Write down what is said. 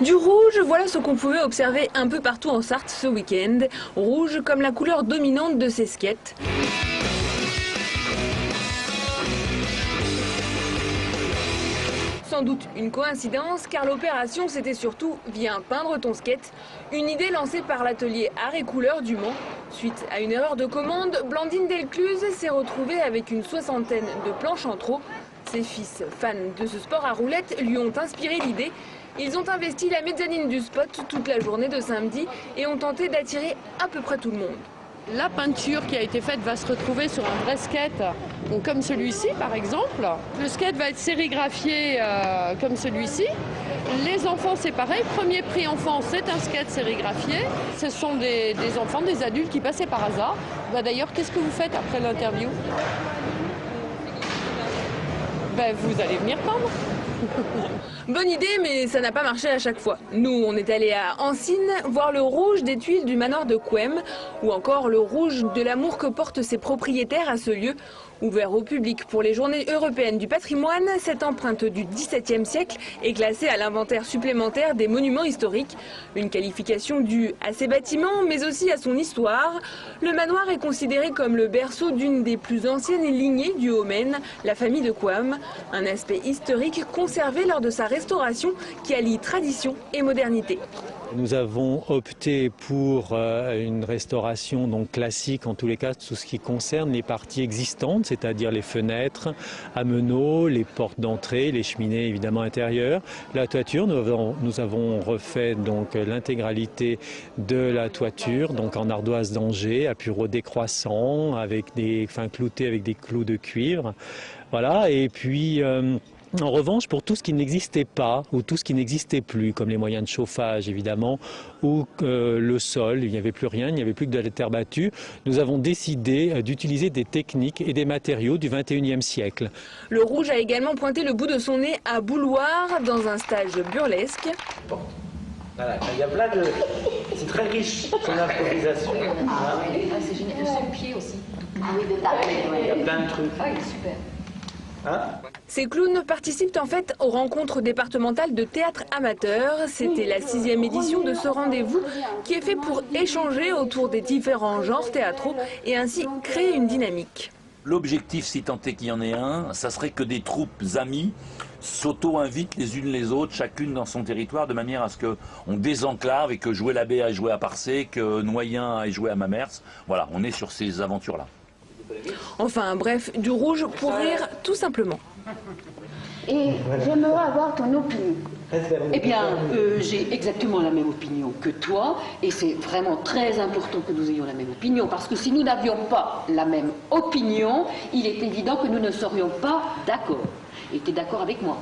Du rouge, voilà ce qu'on pouvait observer un peu partout en Sarthe ce week-end. Rouge comme la couleur dominante de ces skates. Sans doute une coïncidence, car l'opération c'était surtout « Viens peindre ton skate », une idée lancée par l'atelier Art et Couleurs du Mans. Suite à une erreur de commande, Blandine Delcluse s'est retrouvée avec une 60aine de planches en trop. Ses fils, fans de ce sport à roulettes, lui ont inspiré l'idée. Ils ont investi la mezzanine du spot toute la journée de samedi et ont tenté d'attirer à peu près tout le monde. La peinture qui a été faite va se retrouver sur un vrai skate, donc comme celui-ci par exemple. Le skate va être sérigraphié comme celui-ci. Les enfants, c'est pareil. Premier prix enfant, c'est un skate sérigraphié. Ce sont des enfants, des adultes qui passaient par hasard. D'ailleurs, qu'est-ce que vous faites après l'interview ? Vous allez venir peindre. Bonne idée, mais ça n'a pas marché à chaque fois. Nous, on est allés à Ancine voir le rouge des tuiles du manoir de Couëme, ou encore le rouge de l'amour que portent ses propriétaires à ce lieu. Ouvert au public pour les Journées européennes du patrimoine, cette empreinte du XVIIe siècle est classée à l'inventaire supplémentaire des monuments historiques. Une qualification due à ses bâtiments, mais aussi à son histoire. Le manoir est considéré comme le berceau d'une des plus anciennes lignées du Haut-Maine, la famille de Couëme. Un aspect historique conservé lors de sa restauration qui allie tradition et modernité. Nous avons opté pour une restauration donc classique, en tous les cas, tout ce qui concerne les parties existantes, c'est-à-dire les fenêtres à meneaux, les portes d'entrée, les cheminées évidemment intérieures. La toiture, nous avons refait donc l'intégralité de la toiture, donc en ardoise d'Angers, à bureau décroissant, avec clouté avec des clous de cuivre. Voilà, et puis en revanche, pour tout ce qui n'existait pas ou tout ce qui n'existait plus, comme les moyens de chauffage évidemment, ou le sol, il n'y avait plus rien, il n'y avait plus que de la terre battue, nous avons décidé d'utiliser des techniques et des matériaux du XXIe siècle. Le rouge a également pointé le bout de son nez à Bouloir dans un stage burlesque. Bon. Voilà, il y a plein de... C'est très riche, son improvisation. Ah oui, c'est génial. Son pied aussi. Ah oui, de taper, il y a plein de trucs. Ah, il est super. Hein? Ces clowns participent en fait aux rencontres départementales de théâtre amateur. C'était la 6e édition de ce rendez-vous qui est fait pour échanger autour des différents genres théâtraux et ainsi créer une dynamique. L'objectif, si tant est qu'il y en ait un, ça serait que des troupes amies s'auto-invitent les unes les autres, chacune dans son territoire, de manière à ce qu'on désenclave et que Jouer l'abbé aille jouer à Parcé, que Noyen aille jouer à Mamers. Voilà, on est sur ces aventures-là. Enfin bref, du rouge pour rire tout simplement. Et j'aimerais avoir ton opinion. Eh bien, j'ai exactement la même opinion que toi, et c'est vraiment très important que nous ayons la même opinion, parce que si nous n'avions pas la même opinion, il est évident que nous ne serions pas d'accord. Et tu es d'accord avec moi ?